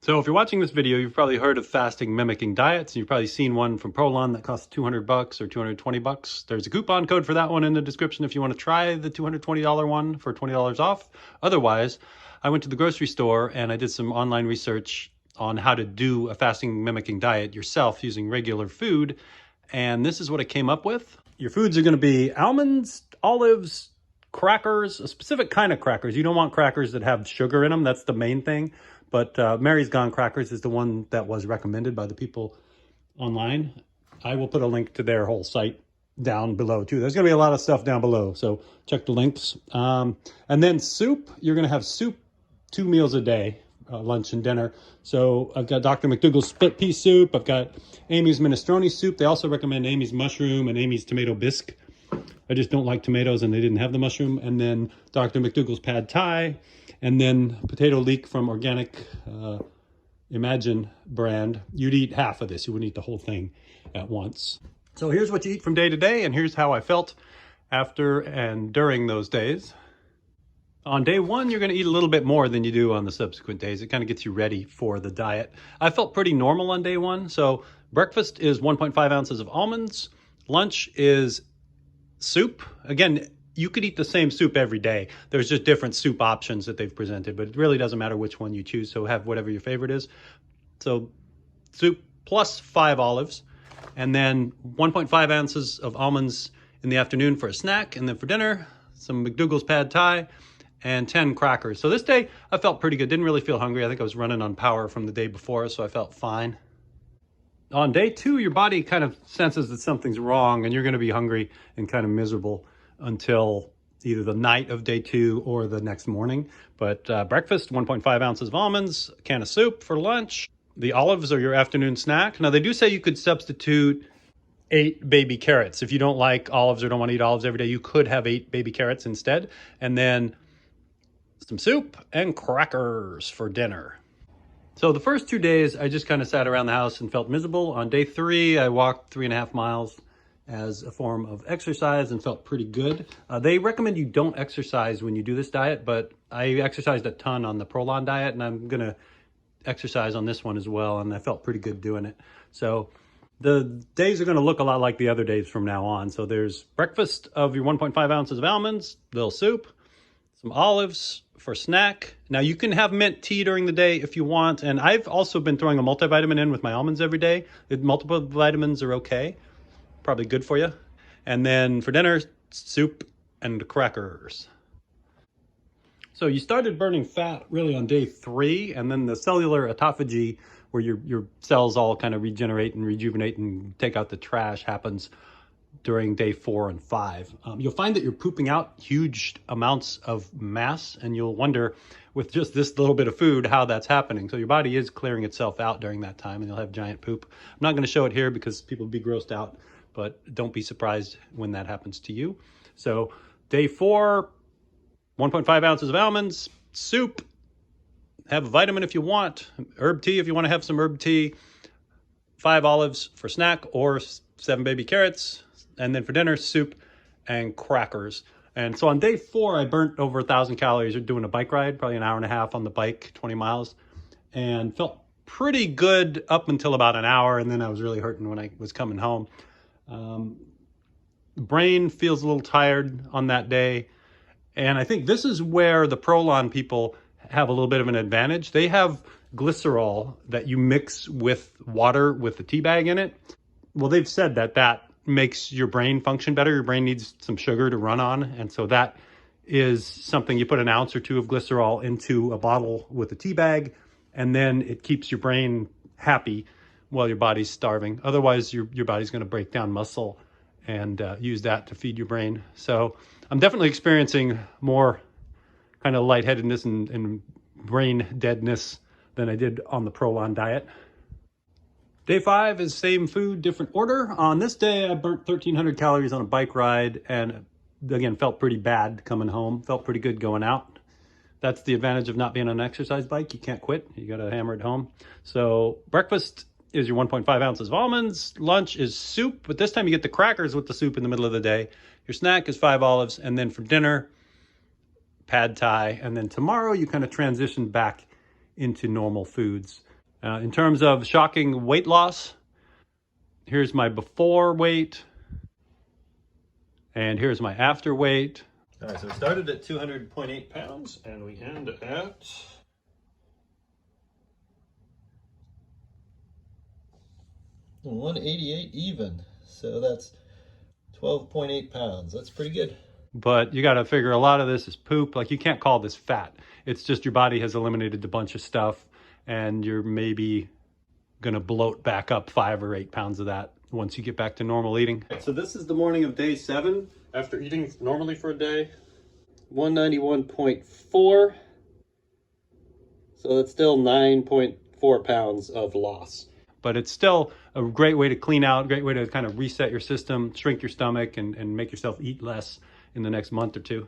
So if you're watching this video, you've probably heard of fasting mimicking diets. You've probably seen one from Prolon that costs $200 or $220. There's a coupon code for that one in the description if you want to try the $220 one for $20 off. Otherwise, I went to the grocery store and I did some online research on how to do a fasting mimicking diet yourself using regular food. And this is what I came up with. Your foods are going to be almonds, olives, crackers, a specific kind of crackers. You don't want crackers that have sugar in them. That's the main thing. But Mary's Gone Crackers is the one that was recommended by the people online. I will put a link to their whole site down below too. There's going to be a lot of stuff down below, so check the links. And then soup, you're going to have soup 2 meals a day, lunch and dinner. So I've got Dr. McDougall's split pea soup. I've got Amy's minestrone soup. They also recommend Amy's mushroom and Amy's tomato bisque. I just don't like tomatoes and they didn't have the mushroom. And then Dr. McDougall's pad thai. And then potato leek from Organic Imagine brand. You'd eat half of this. You wouldn't eat the whole thing at once. So here's what you eat from day to day, and here's how I felt after and during those days. On day one, you're going to eat a little bit more than you do on the subsequent days. It kind of gets you ready for the diet. I felt pretty normal on day one. So breakfast is 1.5 ounces of almonds. Lunch is soup. Again, you could eat the same soup every day. There's just different soup options that they've presented, but it really doesn't matter which one you choose. So have whatever your favorite is. So soup plus 5 olives, and then 1.5 ounces of almonds in the afternoon for a snack. And then for dinner, some McDougall's pad thai and 10 crackers. So this day I felt pretty good. Didn't really feel hungry. I think I was running on power from the day before, so I felt fine. On day two, your body kind of senses that something's wrong and you're going to be hungry and kind of miserable until either the night of day two or the next morning. But breakfast, 1.5 ounces of almonds, a can of soup for lunch. The olives are your afternoon snack. Now, they do say you could substitute 8 baby carrots. If you don't like olives or don't want to eat olives every day, you could have 8 baby carrots instead. And then some soup and crackers for dinner. So the first 2 days, I just kind of sat around the house and felt miserable. On day 3, I walked 3.5 miles as a form of exercise and felt pretty good. They recommend you don't exercise when you do this diet, but I exercised a ton on the Prolon diet and I'm gonna exercise on this one as well, and I felt pretty good doing it. So the days are gonna look a lot like the other days from now on. So there's breakfast of your 1.5 ounces of almonds, little soup, some olives for snack. Now you can have mint tea during the day if you want, and I've also been throwing a multivitamin in with my almonds every day. Multiple vitamins are okay. Probably good for you. And then for dinner, soup and crackers. So you started burning fat really on day 3, and then the cellular autophagy, where your cells all kind of regenerate and rejuvenate and take out the trash, happens during day 4 and 5. You'll find that you're pooping out huge amounts of mass, and you'll wonder with just this little bit of food how that's happening. So your body is clearing itself out during that time, and you'll have giant poop. I'm not going to show it here because people will be grossed out, but don't be surprised when that happens to you. So day 4, 1.5 ounces of almonds, soup, have a vitamin if you want, herb tea if you want to have some herb tea, 5 olives for snack or 7 baby carrots, and then for dinner, soup and crackers. And so on day 4, I burnt over 1,000 calories doing a bike ride, probably an hour and a half on the bike, 20 miles, and felt pretty good up until about an hour, and then I was really hurting when I was coming home. Brain feels a little tired on that day. And I think this is where the Prolon people have a little bit of an advantage. They have glycerol that you mix with water with the tea bag in it. Well, they've said that that makes your brain function better. Your brain needs some sugar to run on. And so that is something you put an ounce or 2 of glycerol into a bottle with a tea bag, and then it keeps your brain happy while your body's starving. Otherwise, your body's going to break down muscle and use that to feed your brain. So I'm definitely experiencing more kind of lightheadedness and brain deadness than I did on the Prolon diet. Day 5 is same food, different order. On this day, I burnt 1,300 calories on a bike ride and again, felt pretty bad coming home. Felt pretty good going out. That's the advantage of not being on an exercise bike. You can't quit. You got to hammer it home. So breakfast is your 1.5 ounces of almonds. Lunch is soup, but this time you get the crackers with the soup in the middle of the day. Your snack is 5 olives. And then for dinner, pad thai. And then tomorrow you kind of transition back into normal foods. In terms of shocking weight loss, here's my before weight, and here's my after weight. All right, so we started at 200.8 pounds, and we end at 188 even. So that's 12.8 pounds. That's pretty good. But you got to figure a lot of this is poop. Like, you can't call this fat. It's just your body has eliminated a bunch of stuff, and you're maybe going to bloat back up 5 or 8 pounds of that once you get back to normal eating. So this is the morning of day 7 after eating normally for a day. 191.4. So that's still 9.4 pounds of loss. But it's still a great way to clean out, great way to kind of reset your system, shrink your stomach, and make yourself eat less in the next month or two.